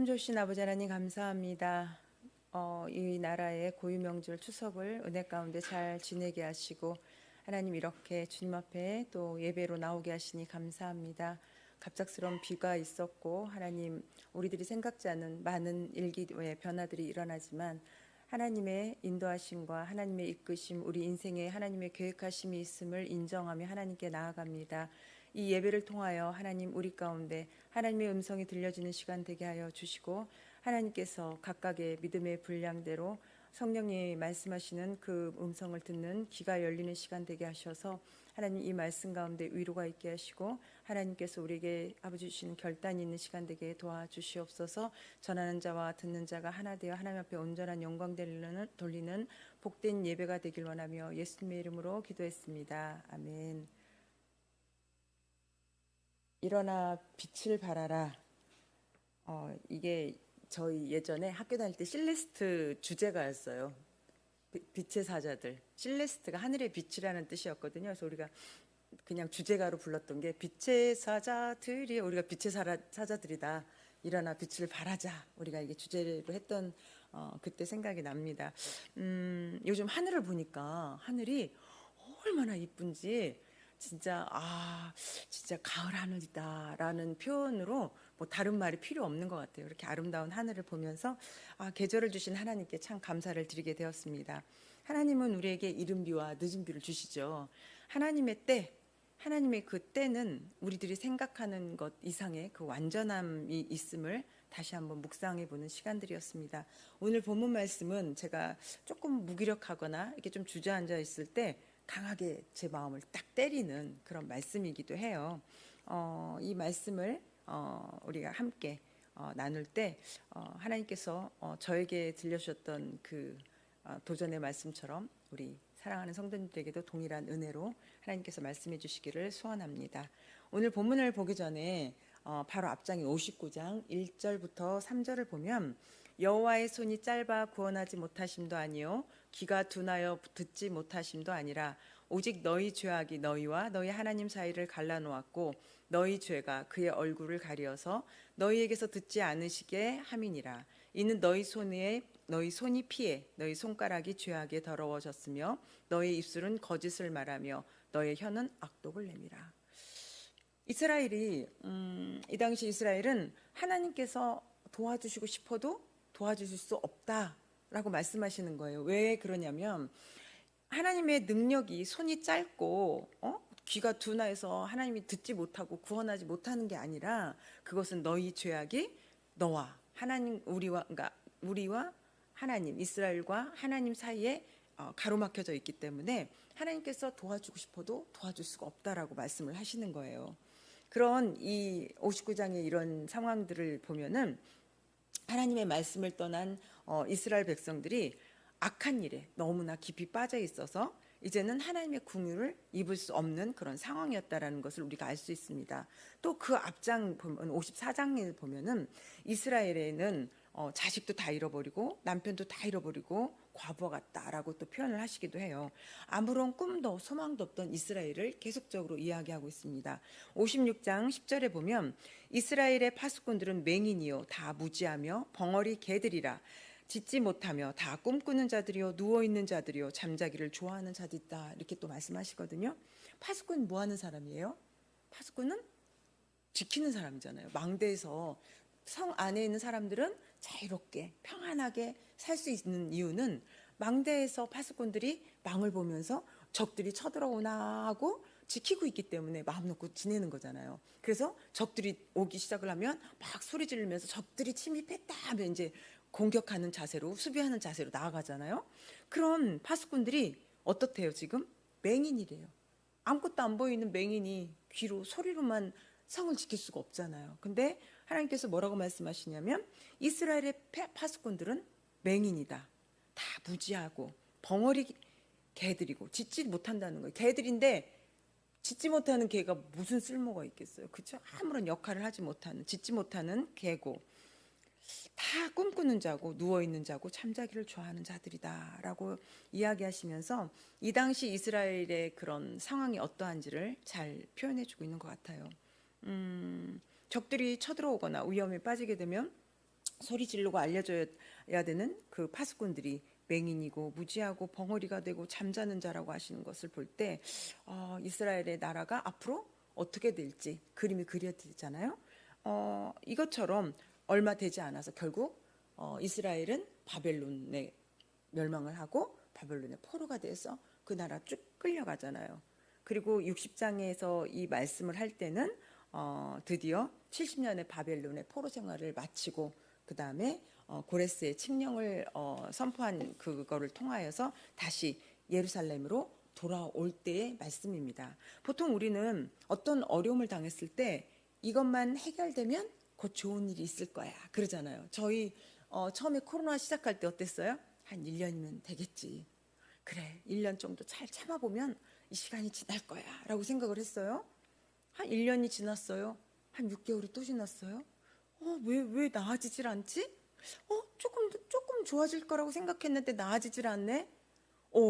좋으신 아버지 하나님 감사합니다. 이 나라의 고유명절 추석을 은혜 가운데 잘 지내게 하시고 하나님 이렇게 주님 앞에 또 예배로 나오게 하시니 감사합니다. 갑작스러운 비가 있었고 하나님 우리들이 생각지 않은 많은 일기의 변화들이 일어나지만 하나님의 인도하심과 하나님의 이끄심, 우리 인생에 하나님의 계획하심이 있음을 인정하며 하나님께 나아갑니다. 이 예배를 통하여 하나님 우리 가운데 하나님의 음성이 들려지는 시간 되게 하여 주시고 하나님께서 각각의 믿음의 분량대로 성령님이 말씀하시는 그 음성을 듣는 귀가 열리는 시간 되게 하셔서 하나님 이 말씀 가운데 위로가 있게 하시고 하나님께서 우리에게 아버지 주시는 결단이 있는 시간 되게 도와주시옵소서. 전하는 자와 듣는 자가 하나 되어 하나님 앞에 온전한 영광 돌리는 복된 예배가 되길 원하며 예수님의 이름으로 기도했습니다. 아멘. 일어나 빛을 발하라. 이게 저희 예전에 학교 다닐 때 실레스트 주제가였어요. 빛의 사자들. 실레스트가 하늘의 빛이라는 뜻이었거든요. 그래서 우리가 그냥 주제가로 불렀던 게 빛의 사자들이 우리가 빛의 사자들이다. 일어나 빛을 발하자. 우리가 이게 주제로 했던 그때 생각이 납니다. 요즘 하늘을 보니까 하늘이 얼마나 이쁜지 진짜 가을 하늘이다라는 표현으로 뭐 다른 말이 필요 없는 것 같아요. 이렇게 아름다운 하늘을 보면서 계절을 주신 하나님께 참 감사를 드리게 되었습니다. 하나님은 우리에게 이른 비와 늦은 비를 주시죠. 하나님의 때, 하나님의 그 때는 우리들이 생각하는 것 이상의 그 완전함이 있음을 다시 한번 묵상해 보는 시간들이었습니다. 오늘 본문 말씀은 제가 조금 무기력하거나 이렇게 좀 주저앉아 있을 때 강하게 제 마음을 딱 때리는 그런 말씀이기도 해요. 이 말씀을 우리가 함께 나눌 때 하나님께서 저에게 들려주셨던 그 도전의 말씀처럼 우리 사랑하는 성도님들에게도 동일한 은혜로 하나님께서 말씀해 주시기를 소원합니다. 오늘 본문을 보기 전에 바로 앞장이 59장 1절부터 3절을 보면 여호와의 손이 짧아 구원하지 못하심도 아니요 귀가 둔하여 듣지 못하심도 아니라 오직 너희 죄악이 너희와 너희 하나님 사이를 갈라놓았고 너희 죄가 그의 얼굴을 가리어서 너희에게서 듣지 않으시게 함이니라. 이는 너희 손이 피해 너희 손가락이 죄악에 더러워졌으며 너희 입술은 거짓을 말하며 너희 혀는 악독을 내미라. 이스라엘이 이 당시 이스라엘은 하나님께서 도와주시고 싶어도 도와주실 수 없다라고 말씀하시는 거예요. 왜 그러냐면 하나님의 능력이 손이 짧고 귀가 둔해서 하나님이 듣지 못하고 구원하지 못하는 게 아니라 그것은 너희 죄악이 너와 하나님 우리와 하나님 이스라엘과 하나님 사이에 가로막혀져 있기 때문에 하나님께서 도와주고 싶어도 도와줄 수가 없다라고 말씀을 하시는 거예요. 그런 이 59장의 이런 상황들을 보면은 하나님의 말씀을 떠난 이스라엘 백성들이 악한 일에 너무나 깊이 빠져 있어서 이제는 하나님의 궁유를 입을 수 없는 그런 상황이었다라는 것을 우리가 알 수 있습니다. 또 그 앞장 보면 54장을 보면은 이스라엘에는 자식도 다 잃어버리고 남편도 다 잃어버리고 과부하 같다라고 또 표현을 하시기도 해요. 아무런 꿈도 소망도 없던 이스라엘을 계속적으로 이야기하고 있습니다. 56장 10절에 보면 이스라엘의 파수꾼들은 맹인이요 다 무지하며 벙어리 개들이라 짓지 못하며 다 꿈꾸는 자들이요 누워있는 자들이요 잠자기를 좋아하는 자들이다 이렇게 또 말씀하시거든요. 파수꾼 뭐 하는 사람이에요? 파수꾼은 지키는 사람이잖아요. 망대에서 성 안에 있는 사람들은 자유롭게 평안하게 살 수 있는 이유는 망대에서 파수꾼들이 망을 보면서 적들이 쳐들어오나 하고 지키고 있기 때문에 마음 놓고 지내는 거잖아요. 그래서 적들이 오기 시작을 하면 막 소리 지르면서 적들이 침입했다 하면 이제 공격하는 자세로 수비하는 자세로 나아가잖아요. 그런 파수꾼들이 어떻대요 지금? 맹인이래요. 아무것도 안 보이는 맹인이 귀로 소리로만 성을 지킬 수가 없잖아요. 근데 하나님께서 뭐라고 말씀하시냐면 이스라엘의 파수꾼들은 맹인이다. 다 무지하고 벙어리 개들이고 짓지 못한다는 거예요. 개들인데 짓지 못하는 개가 무슨 쓸모가 있겠어요. 그렇죠? 아무런 역할을 하지 못하는 짓지 못하는 개고 다 꿈꾸는 자고 누워있는 자고 잠자기를 좋아하는 자들이다라고 이야기하시면서 이 당시 이스라엘의 그런 상황이 어떠한지를 잘 표현해주고 있는 것 같아요. 적들이 쳐들어오거나 위험에 빠지게 되면 소리 지르고 알려줘야 되는 그 파수꾼들이 맹인이고 무지하고 벙어리가 되고 잠자는 자라고 하시는 것을 볼 때 이스라엘의 나라가 앞으로 어떻게 될지 그림이 그려지잖아요. 이것처럼 얼마 되지 않아서 결국 이스라엘은 바벨론에 멸망을 하고 바벨론의 포로가 돼서 그 나라 쭉 끌려가잖아요. 그리고 60장에서 이 말씀을 할 때는 드디어 70년의 바벨론의 포로 생활을 마치고 그 다음에 고레스의 칙령을 선포한 그거를 통하여서 다시 예루살렘으로 돌아올 때의 말씀입니다. 보통 우리는 어떤 어려움을 당했을 때 이것만 해결되면 곧 좋은 일이 있을 거야 그러잖아요. 저희 처음에 코로나 시작할 때 어땠어요? 한 1년이면 되겠지. 그래, 1년 정도 잘 참아보면 이 시간이 지날 거야 라고 생각을 했어요. 한 1년이 지났어요. 한 6개월이 또 지났어요. 왜 나아지질 않지? 조금 좋아질 거라고 생각했는데 나아지질 않네?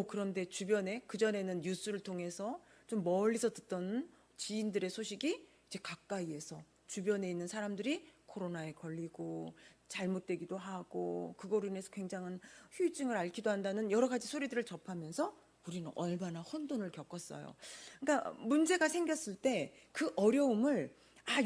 그런데 주변에 그전에는 뉴스를 통해서 좀 멀리서 듣던 지인들의 소식이 이제 가까이에서 주변에 있는 사람들이 코로나에 걸리고 잘못되기도 하고 그거로 인해서 굉장한 후유증을 앓기도 한다는 여러 가지 소리들을 접하면서 우리는 얼마나 혼돈을 겪었어요. 그러니까 문제가 생겼을 때 그 어려움을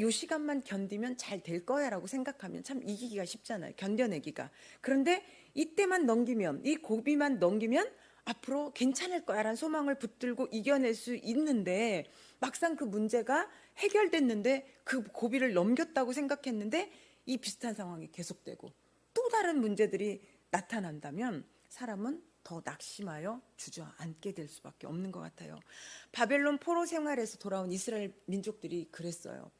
요 시간만 견디면 잘 될 거야라고 생각하면 참 이기기가 쉽잖아요. 견뎌내기가. 그런데 이때만 넘기면 이 고비만 넘기면 앞으로 괜찮을 거야라는 소망을 붙들고 이겨낼 수 있는데 막상 그 문제가 해결됐는데 그 고비를 넘겼다고 생각했는데 이 비슷한 상황이 계속되고 또 다른 문제들이 나타난다면 사람은 더 낙심하여 주저앉게 될 수밖에 없는 것 같아요. 바벨론 포로 생활에서 돌아온 이스라엘 민족들이 그랬어요.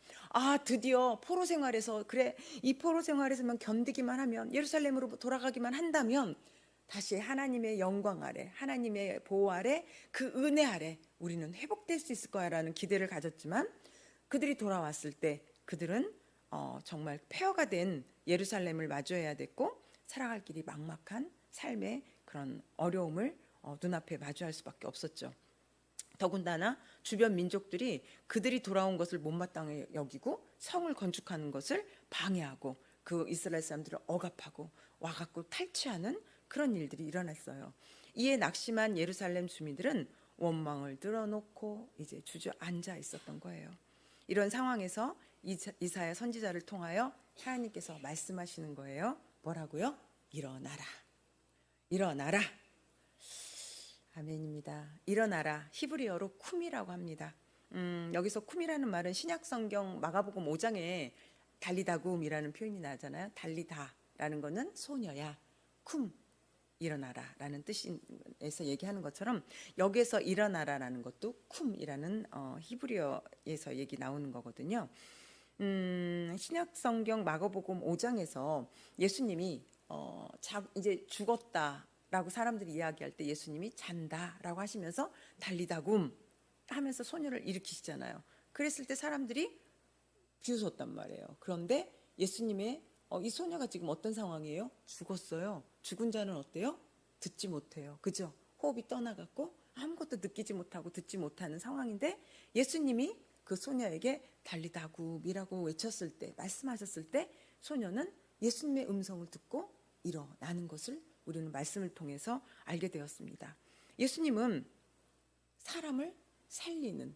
드디어 포로 생활에서 그래 이 포로 생활에서만 견디기만 하면 예루살렘으로 돌아가기만 한다면 다시 하나님의 영광 아래 하나님의 보호 아래 그 은혜 아래 우리는 회복될 수 있을 거야라는 기대를 가졌지만 그들이 돌아왔을 때 그들은 정말 폐허가 된 예루살렘을 마주해야 됐고 살아갈 길이 막막한 삶의 그런 어려움을 눈앞에 마주할 수밖에 없었죠. 더군다나 주변 민족들이 그들이 돌아온 것을 못마땅히 여기고 성을 건축하는 것을 방해하고 그 이스라엘 사람들을 억압하고 와갖고 탈취하는 그런 일들이 일어났어요. 이에 낙심한 예루살렘 주민들은 원망을 들어놓고 이제 주저앉아 있었던 거예요. 이런 상황에서 이사야 선지자를 통하여 하나님께서 말씀하시는 거예요. 뭐라고요? 일어나라. 일어나라. 아멘입니다. 일어나라. 히브리어로 쿰이라고 합니다. 여기서 쿰이라는 말은 신약성경 마가복음 5장에 달리다굼이라는 표현이 나잖아요. 달리다라는 거는 소녀야. 쿰 일어나라라는 뜻에서 얘기하는 것처럼 여기서 일어나라라는 것도 쿰이라는 히브리어에서 얘기 나오는 거거든요. 신약성경 마가복음 5장에서 예수님이 이제 죽었다라고 사람들이 이야기할 때 예수님이 잔다라고 하시면서 달리다굼 하면서 소녀를 일으키시잖아요. 그랬을 때 사람들이 비웃었단 말이에요. 그런데 예수님의 이 소녀가 지금 어떤 상황이에요? 죽었어요. 죽은 자는 어때요? 듣지 못해요. 그죠? 호흡이 떠나갔고 아무것도 느끼지 못하고 듣지 못하는 상황인데 예수님이 그 소녀에게 달리다굼이라고 외쳤을 때 말씀하셨을 때 소녀는 예수님의 음성을 듣고 일어나는 것을 우리는 말씀을 통해서 알게 되었습니다. 예수님은 사람을 살리는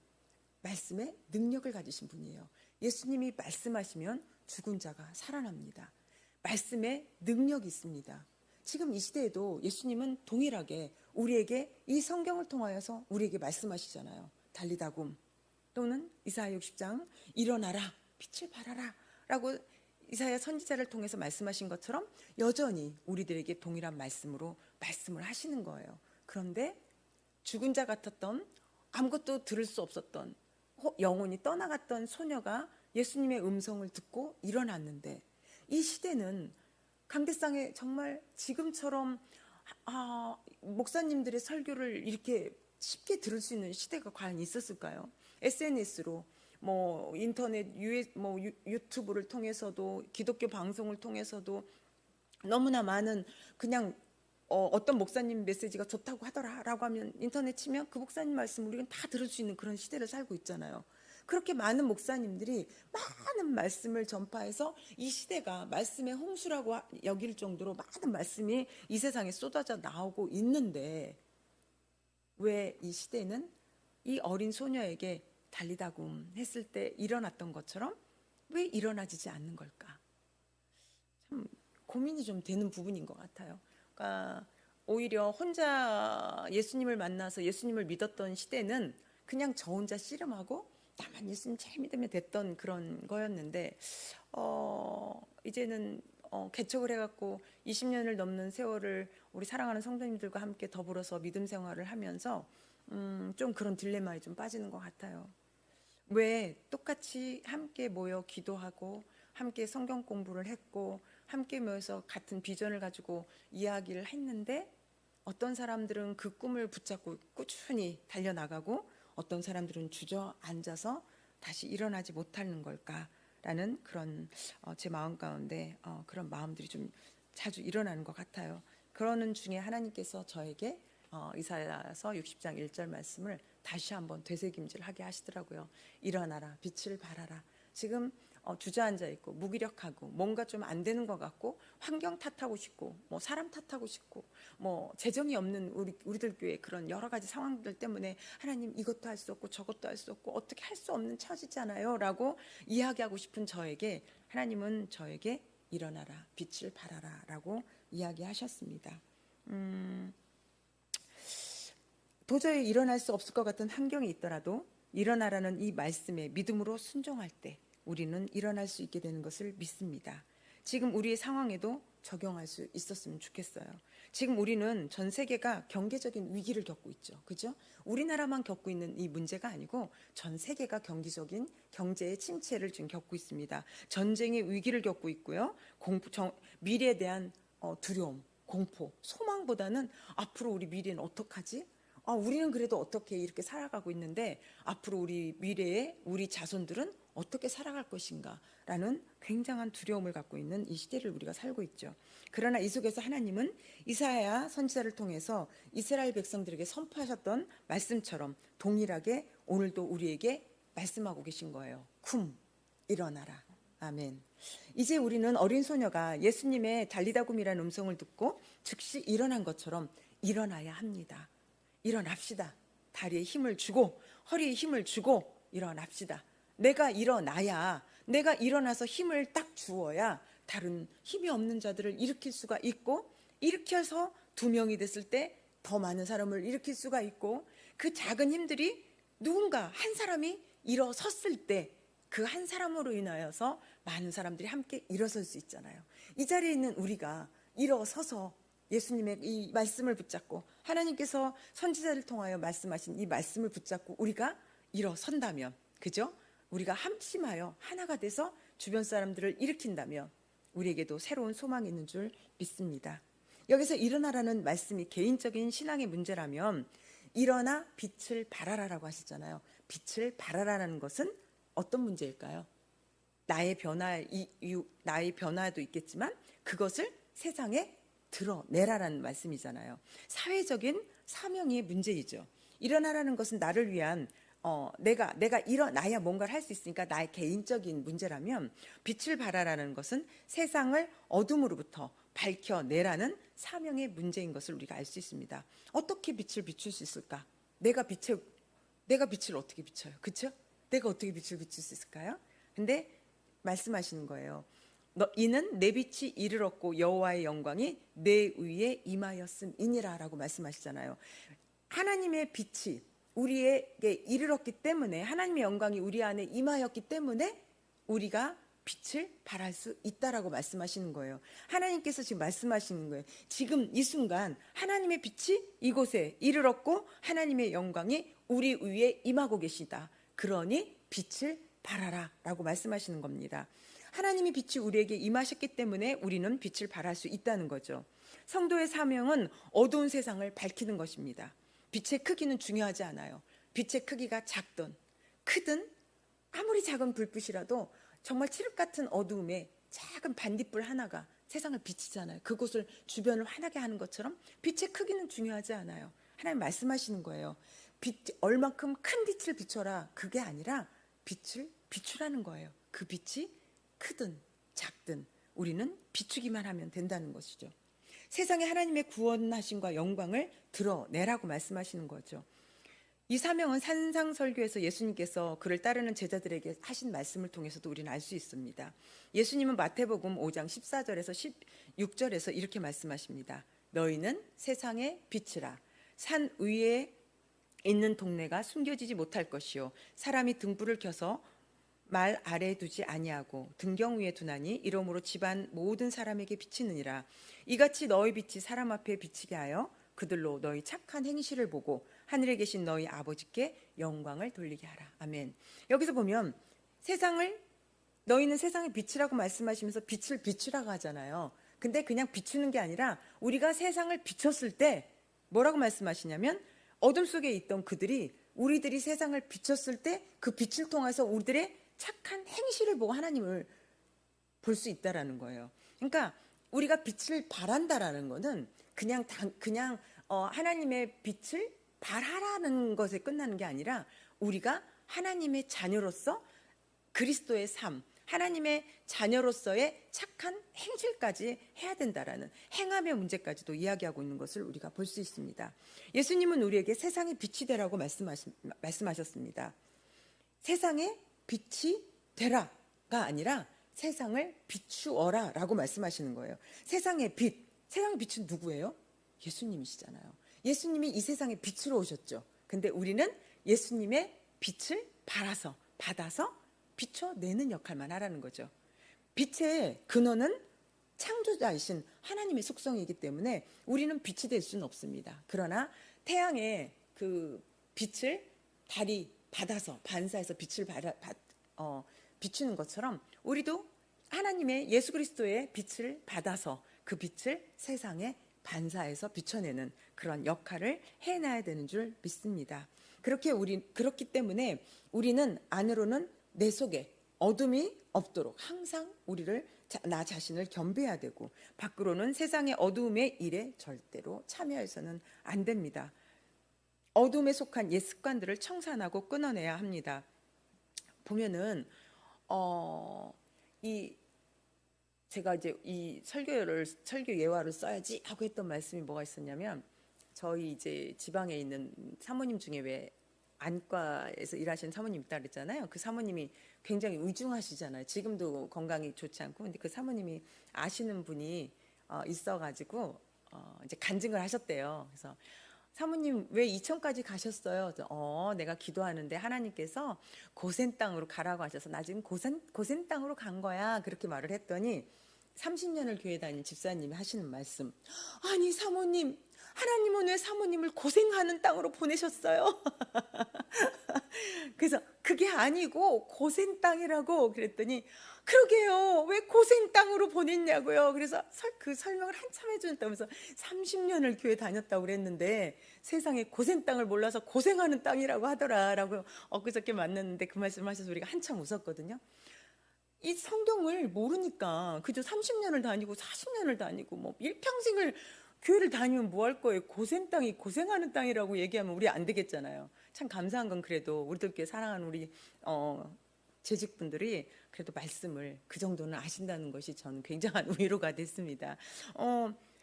말씀의 능력을 가지신 분이에요. 예수님이 말씀하시면 죽은 자가 살아납니다. 말씀에 능력이 있습니다. 지금 이 시대에도 예수님은 동일하게 우리에게 이 성경을 통하여서 우리에게 말씀하시잖아요. 달리다굼 또는 이사야 60장 일어나라 빛을 발하라 라고 이사야 선지자를 통해서 말씀하신 것처럼 여전히 우리들에게 동일한 말씀으로 말씀을 하시는 거예요. 그런데 죽은 자 같았던 아무것도 들을 수 없었던 영혼이 떠나갔던 소녀가 예수님의 음성을 듣고 일어났는데 이 시대는 강대상에 정말 지금처럼 목사님들의 설교를 이렇게 쉽게 들을 수 있는 시대가 과연 있었을까요? SNS로 뭐 인터넷 유튜브를 통해서도 기독교 방송을 통해서도 너무나 많은 그냥 어떤 목사님 메시지가 좋다고 하더라라고 하면 인터넷 치면 그 목사님 말씀 우리가 다 들을 수 있는 그런 시대를 살고 있잖아요. 그렇게 많은 목사님들이 많은 말씀을 전파해서 이 시대가 말씀의 홍수라고 여길 정도로 많은 말씀이 이 세상에 쏟아져 나오고 있는데, 왜 이 시대는 이 어린 소녀에게 달리다굼 했을 때 일어났던 것처럼 왜 일어나지지 않는 걸까? 참 고민이 좀 되는 부분인 것 같아요. 그러니까 오히려 혼자 예수님을 만나서 예수님을 믿었던 시대는 그냥 저 혼자 씨름하고 나만 예수님 잘 믿으면 됐던 그런 거였는데, 이제는 개척을 해갖고 20년을 넘는 세월을 우리 사랑하는 성도님들과 함께 더불어서 믿음 생활을 하면서 좀 그런 딜레마에 좀 빠지는 것 같아요. 왜 똑같이 함께 모여 기도하고 함께 성경 공부를 했고 함께 모여서 같은 비전을 가지고 이야기를 했는데, 어떤 사람들은 그 꿈을 붙잡고 꾸준히 달려나가고 어떤 사람들은 주저앉아서 다시 일어나지 못하는 걸까라는 그런 제 마음 가운데 그런 마음들이 좀 자주 일어나는 것 같아요. 그러는 중에 하나님께서 저에게 이사야서 60장 1절 말씀을 다시 한번 되새김질하게 하시더라고요. 일어나라, 빛을 발하라. 지금 주저앉아 있고 무기력하고 뭔가 좀 안 되는 것 같고 환경 탓하고 싶고 뭐 사람 탓하고 싶고 뭐 재정이 없는 우리들 교회 그런 여러 가지 상황들 때문에 하나님 이것도 할 수 없고 저것도 할 수 없고 어떻게 할 수 없는 처지잖아요라고 이야기하고 싶은 저에게 하나님은 저에게 일어나라, 빛을 발하라라고 이야기하셨습니다. 도저히 일어날 수 없을 것 같은 환경이 있더라도 일어나라는 이 말씀에 믿음으로 순종할 때 우리는 일어날 수 있게 되는 것을 믿습니다. 지금 우리의 상황에도 적용할 수 있었으면 좋겠어요. 지금 우리는 전 세계가 경제적인 위기를 겪고 있죠. 그죠? 우리나라만 겪고 있는 이 문제가 아니고 전 세계가 경제적인 경제의 침체를 지금 겪고 있습니다. 전쟁의 위기를 겪고 있고요. 미래에 대한 두려움, 공포, 소망보다는 앞으로 우리 미래는 어떡하지? 우리는 그래도 어떻게 이렇게 살아가고 있는데 앞으로 우리 미래에 우리 자손들은 어떻게 살아갈 것인가 라는 굉장한 두려움을 갖고 있는 이 시대를 우리가 살고 있죠. 그러나 이 속에서 하나님은 이사야 선지자를 통해서 이스라엘 백성들에게 선포하셨던 말씀처럼 동일하게 오늘도 우리에게 말씀하고 계신 거예요. 쿰, 일어나라. 아멘. 이제 우리는 어린 소녀가 예수님의 달리다굼이라는 음성을 듣고 즉시 일어난 것처럼 일어나야 합니다. 일어납시다. 다리에 힘을 주고 허리에 힘을 주고 일어납시다. 내가 일어나야, 내가 일어나서 힘을 딱 주어야 다른 힘이 없는 자들을 일으킬 수가 있고, 일으켜서 2명이 됐을 때 더 많은 사람을 일으킬 수가 있고, 그 작은 힘들이 누군가 한 사람이 일어섰을 때 그 한 사람으로 인하여서 많은 사람들이 함께 일어설 수 있잖아요. 이 자리에 있는 우리가 일어서서 예수님의 이 말씀을 붙잡고 하나님께서 선지자를 통하여 말씀하신 이 말씀을 붙잡고 우리가 일어선다면, 그죠? 우리가 합심하여 하나가 돼서 주변 사람들을 일으킨다면 우리에게도 새로운 소망이 있는 줄 믿습니다. 여기서 일어나라는 말씀이 개인적인 신앙의 문제라면 일어나 빛을 발하라라고 하시잖아요. 빛을 발하라는 것은 어떤 문제일까요? 나의 변화도 있겠지만 그것을 세상에 드러내라라는 말씀이잖아요. 사회적인 사명의 문제이죠. 일어나라는 것은 나를 위한 내가 일어나야 뭔가를 할 수 있으니까 나의 개인적인 문제라면, 빛을 발하라는 것은 세상을 어둠으로부터 밝혀내라는 사명의 문제인 것을 우리가 알 수 있습니다. 어떻게 빛을 비출 수 있을까? 내가 빛을 어떻게 비춰요? 그렇죠? 내가 어떻게 빛을 비출 수 있을까요? 근데 말씀하시는 거예요. 이는 내 빛이 이르렀고 여호와의 영광이 내 위에 임하였음이니라라고 말씀하시잖아요. 하나님의 빛이 우리에게 이르렀기 때문에, 하나님의 영광이 우리 안에 임하였기 때문에 우리가 빛을 발할 수 있다라고 말씀하시는 거예요. 하나님께서 지금 말씀하시는 거예요. 지금 이 순간 하나님의 빛이 이곳에 이르렀고 하나님의 영광이 우리 위에 임하고 계시다. 그러니 빛을 발하라 라고 말씀하시는 겁니다. 하나님의 빛이 우리에게 임하셨기 때문에 우리는 빛을 발할 수 있다는 거죠. 성도의 사명은 어두운 세상을 밝히는 것입니다. 빛의 크기는 중요하지 않아요. 빛의 크기가 작든 크든 아무리 작은 불빛이라도 정말 칠흑 같은 어두움에 작은 반딧불 하나가 세상을 비치잖아요. 그곳을 주변을 환하게 하는 것처럼 빛의 크기는 중요하지 않아요. 하나님 말씀하시는 거예요. 얼만큼 큰 빛을 비춰라. 그게 아니라 빛을 비추라는 거예요. 그 빛이 크든 작든 우리는 비추기만 하면 된다는 것이죠. 세상에 하나님의 구원하심과 영광을 드러내라고 말씀하시는 거죠. 이 사명은 산상설교에서 예수님께서 그를 따르는 제자들에게 하신 말씀을 통해서도 우리는 알 수 있습니다. 예수님은 마태복음 5장 14절에서 16절에서 이렇게 말씀하십니다. 너희는 세상의 빛이라. 산 위에 있는 동네가 숨겨지지 못할 것이요 사람이 등불을 켜서 말 아래에 두지 아니하고 등경 위에 두나니 이러므로 집안 모든 사람에게 비치느니라. 이같이 너희 빛이 사람 앞에 비치게 하여 그들로 너희 착한 행실을 보고 하늘에 계신 너희 아버지께 영광을 돌리게 하라. 아멘. 여기서 보면 너희는 세상의 빛이라고 말씀하시면서 빛을 비추라고 하잖아요. 근데 그냥 비추는 게 아니라 우리가 세상을 비췄을 때 뭐라고 말씀하시냐면 어둠 속에 있던 우리들이 세상을 비췄을 때 그 빛을 통해서 우리들의 착한 행실을 보고 하나님을 볼 수 있다라는 거예요. 그러니까 우리가 빛을 발한다라는 거는 그냥 하나님의 빛을 발하라는 것에 끝나는 게 아니라 우리가 하나님의 자녀로서 그리스도의 삶, 하나님의 자녀로서의 착한 행실까지 해야 된다라는 행함의 문제까지도 이야기하고 있는 것을 우리가 볼 수 있습니다. 예수님은 우리에게 세상의 빛이 되라고 말씀하셨습니다. 세상의 빛이 되라가 아니라 세상을 비추어라 라고 말씀하시는 거예요. 세상의 빛은 누구예요? 예수님이시잖아요. 예수님이 이 세상에 빛으로 오셨죠. 근데 우리는 예수님의 빛을 받아서 비춰내는 역할만 하라는 거죠. 빛의 근원은 창조자이신 하나님의 속성이기 때문에 우리는 빛이 될 수는 없습니다. 그러나 태양의 그 빛을 달이 받아서 반사해서 빛을 비추는 것처럼 우리도 하나님의 예수 그리스도의 빛을 받아서 그 빛을 세상에 반사해서 비춰내는 그런 역할을 해놔야 되는 줄 믿습니다. 그렇기 때문에 우리는 안으로는 내 속에 어둠이 없도록 항상 나 자신을 겸비해야 되고 밖으로는 세상의 어두움의 일에 절대로 참여해서는 안 됩니다. 어둠에 속한 옛 습관들을 청산하고 끊어내야 합니다. 보면은 제가 이제 이 설교 예화를 써야지 하고 했던 말씀이 뭐가 있었냐면 저희 이제 지방에 있는 사모님 중에 왜 안과에서 일하시는 사모님 있다 그랬잖아요. 그 사모님이 굉장히 의중하시잖아요. 지금도 건강이 좋지 않고 근데 그 사모님이 아시는 분이 있어가지고 이제 간증을 하셨대요. 그래서 사모님 왜 이천까지 가셨어요? 내가 기도하는데 하나님께서 고센 땅으로 가라고 하셔서 나 지금 고센 땅으로 간 거야. 그렇게 말을 했더니 30년을 교회 다닌 집사님이 하시는 말씀. 아니 사모님, 하나님은 왜 사모님을 고생하는 땅으로 보내셨어요? 그래서 그게 아니고 고센 땅이라고 그랬더니 그러게요. 왜 고센 땅으로 보냈냐고요. 그래서 그 설명을 한참 해준다면서 30년을 교회 다녔다고 그랬는데 세상에 고센 땅을 몰라서 고생하는 땅이라고 하더라라고 엊그저께 만났는데 그 말씀을 하셔서 우리가 한참 웃었거든요. 이 성경을 모르니까 그저 30년을 다니고 40년을 다니고 뭐 일평생을 교회를 다니면 뭐 할 거예요? 고센 땅이 고생하는 땅이라고 얘기하면 우리 안 되겠잖아요. 참 감사한 건 그래도 우리들 교회 사랑하는 우리 재직분들이 그래도 말씀을 그 정도는 아신다는 것이 저는 굉장한 위로가 됐습니다.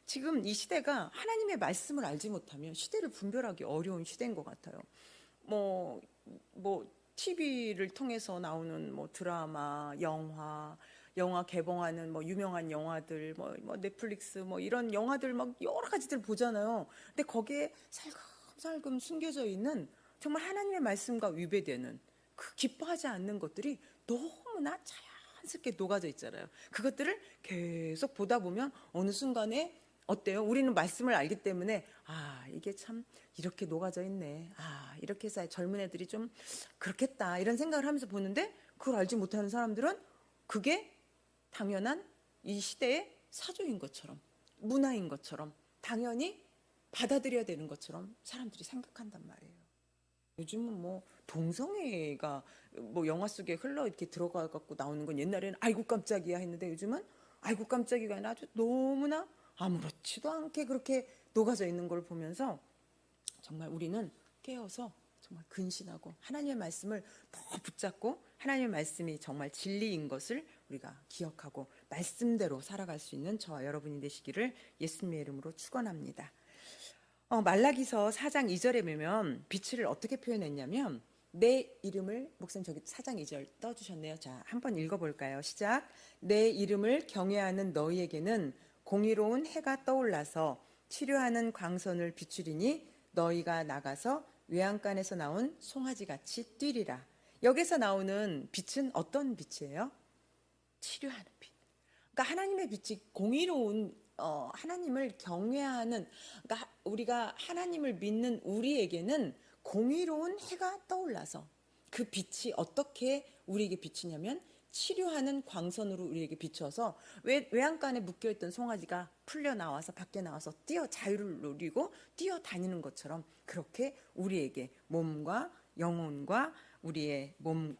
지금 이 시대가 하나님의 말씀을 알지 못하면 시대를 분별하기 어려운 시대인 것 같아요. 뭐 TV를 통해서 나오는 뭐 드라마, 영화 개봉하는 뭐 유명한 영화들, 뭐 넷플릭스 뭐 이런 영화들 막 여러 가지들 보잖아요. 근데 거기에 살금살금 숨겨져 있는 정말 하나님의 말씀과 위배되는 그 기뻐하지 않는 것들이 너무나 자연스럽게 녹아져 있잖아요. 그것들을 계속 보다 보면 어느 순간에 어때요? 우리는 말씀을 알기 때문에 이게 참 이렇게 녹아져 있네. 이렇게 해서 젊은 애들이 좀 그렇겠다 이런 생각을 하면서 보는데 그걸 알지 못하는 사람들은 그게 당연한 이 시대의 사조인 것처럼 문화인 것처럼 당연히 받아들여야 되는 것처럼 사람들이 생각한단 말이에요. 요즘은 뭐 동성애가 뭐 영화 속에 흘러 이렇게 들어가 갖고 나오는 건 옛날에는 아이고 깜짝이야 했는데 요즘은 아이고 깜짝이가 아니라 아주 너무나 아무렇지도 않게 그렇게 녹아져 있는 걸 보면서 정말 우리는 깨어서 정말 근신하고 하나님의 말씀을 더 붙잡고 하나님의 말씀이 정말 진리인 것을 우리가 기억하고 말씀대로 살아갈 수 있는 저와 여러분이 되시기를 예수님의 이름으로 축원합니다. 말라기서 4장 2절에 보면 빛을 어떻게 표현했냐면 내 이름을, 목사님 저기 4장 2절 떠주셨네요. 자, 한번 읽어볼까요? 시작. 내 이름을 경외하는 너희에게는 공의로운 해가 떠올라서 치료하는 광선을 비추리니 너희가 나가서 외양간에서 나온 송아지같이 뛰리라. 여기서 나오는 빛은 어떤 빛이에요? 치료하는 빛. 그러니까 하나님의 빛이 공의로운, 하나님을 경외하는, 그러니까 우리가 하나님을 믿는 우리에게는 공의로운 해가 떠올라서 그 빛이 어떻게 우리에게 비치냐면 치료하는 광선으로 우리에게 비춰서 외양간에 묶여있던 송아지가 풀려 나와서 밖에 나와서 자유를 누리고 뛰어다니는 것처럼 그렇게 우리에게 몸과 영혼과 우리의 몸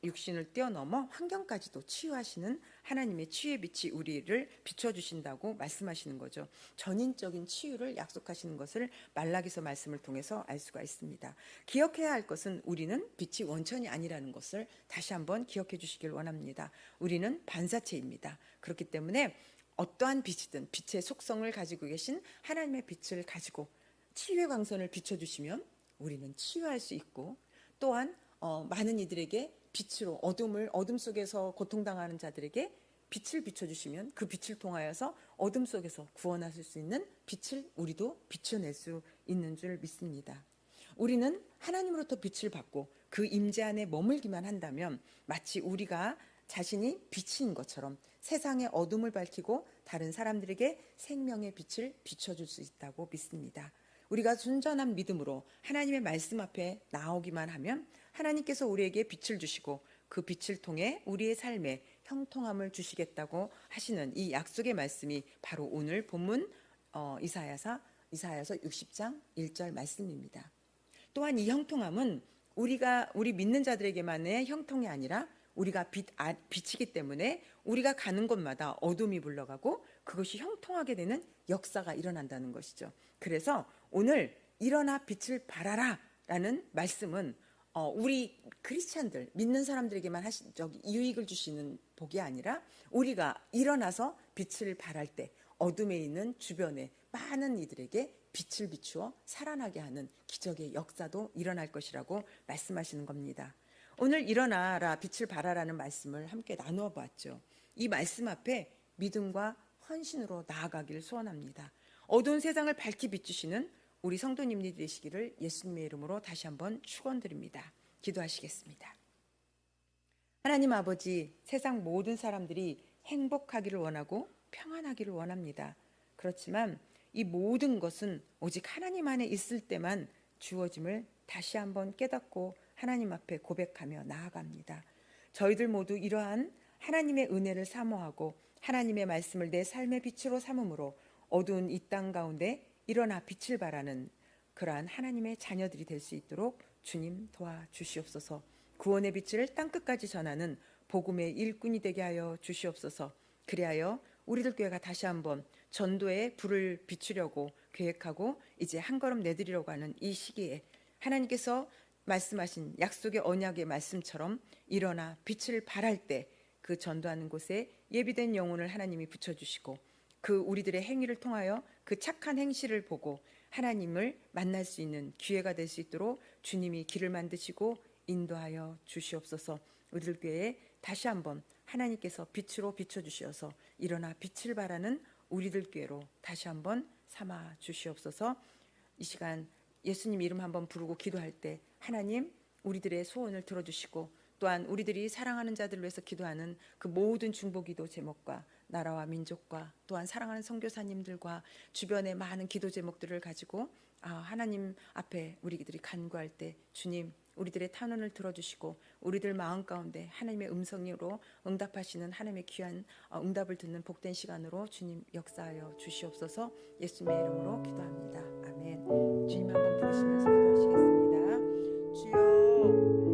육신을 뛰어넘어 환경까지도 치유하시는 하나님의 치유의 빛이 우리를 비춰주신다고 말씀하시는 거죠. 전인적인 치유를 약속하시는 것을 말라기서 말씀을 통해서 알 수가 있습니다. 기억해야 할 것은 우리는 빛이 원천이 아니라는 것을 다시 한번 기억해 주시길 원합니다. 우리는 반사체입니다. 그렇기 때문에 어떠한 빛이든 빛의 속성을 가지고 계신 하나님의 빛을 가지고 치유의 광선을 비춰주시면 우리는 치유할 수 있고, 또한 많은 이들에게 빛으로 어둠 속에서 고통당하는 자들에게 빛을 비춰주시면 그 빛을 통하여서 어둠 속에서 구원하실 수 있는 빛을 우리도 비춰낼 수 있는 줄 믿습니다. 우리는 하나님으로부터 빛을 받고 그 임재 안에 머물기만 한다면 마치 우리가 자신이 빛인 것처럼 세상의 어둠을 밝히고 다른 사람들에게 생명의 빛을 비춰줄 수 있다고 믿습니다. 우리가 순전한 믿음으로 하나님의 말씀 앞에 나오기만 하면 하나님께서 우리에게 빛을 주시고 그 빛을 통해 우리의 삶에 형통함을 주시겠다고 하시는 이 약속의 말씀이 바로 오늘 본문 이사야서 60장 1절 말씀입니다. 또한 이 형통함은 우리 믿는 자들에게만의 형통이 아니라 우리가 빛이기 때문에 우리가 가는 곳마다 어둠이 물러가고 그것이 형통하게 되는 역사가 일어난다는 것이죠. 그래서 오늘 일어나 빛을 발하라 라는 말씀은 우리 크리스찬들 믿는 사람들에게만 유익을 주시는 복이 아니라 우리가 일어나서 빛을 발할 때 어둠에 있는 주변에 많은 이들에게 빛을 비추어 살아나게 하는 기적의 역사도 일어날 것이라고 말씀하시는 겁니다. 오늘 일어나라 빛을 발하라는 말씀을 함께 나누어 보았죠. 이 말씀 앞에 믿음과 헌신으로 나아가기를 소원합니다. 어두운 세상을 밝히 비추시는 우리 성도님들이 되시기를 예수님의 이름으로 다시 한번 축원드립니다. 기도하시겠습니다. 하나님 아버지, 세상 모든 사람들이 행복하기를 원하고 평안하기를 원합니다. 그렇지만 이 모든 것은 오직 하나님 안에 있을 때만 주어짐을 다시 한번 깨닫고 하나님 앞에 고백하며 나아갑니다. 저희들 모두 이러한 하나님의 은혜를 사모하고 하나님의 말씀을 내 삶의 빛으로 삼음으로 어두운 이 땅 가운데 일어나 빛을 발하는 그러한 하나님의 자녀들이 될 수 있도록 주님 도와주시옵소서. 구원의 빛을 땅끝까지 전하는 복음의 일꾼이 되게 하여 주시옵소서. 그리하여 우리들 교회가 다시 한번 전도의 불을 비추려고 계획하고 이제 한 걸음 내드리려고 하는 이 시기에 하나님께서 말씀하신 약속의 언약의 말씀처럼 일어나 빛을 발할 때 그 전도하는 곳에 예비된 영혼을 하나님이 붙여주시고 그 우리들의 행위를 통하여 그 착한 행실을 보고 하나님을 만날 수 있는 기회가 될 수 있도록 주님이 길을 만드시고 인도하여 주시옵소서. 우리들 교회에 다시 한번 하나님께서 빛으로 비춰주셔서 일어나 빛을 발하는 우리들 교회로 다시 한번 삼아 주시옵소서. 이 시간 예수님 이름 한번 부르고 기도할 때 하나님 우리들의 소원을 들어주시고 또한 우리들이 사랑하는 자들을 위해서 기도하는 그 모든 중보기도 제목과 나라와 민족과 또한 사랑하는 선교사님들과 주변의 많은 기도 제목들을 가지고 하나님 앞에 우리들이 간구할 때 주님 우리들의 탄원을 들어주시고 우리들 마음 가운데 하나님의 음성으로 응답하시는 하나님의 귀한 응답을 듣는 복된 시간으로 주님 역사하여 주시옵소서. 예수님의 이름으로 기도합니다. 아멘. 주님 한번 부르시면서 기도하시겠습니다. 주여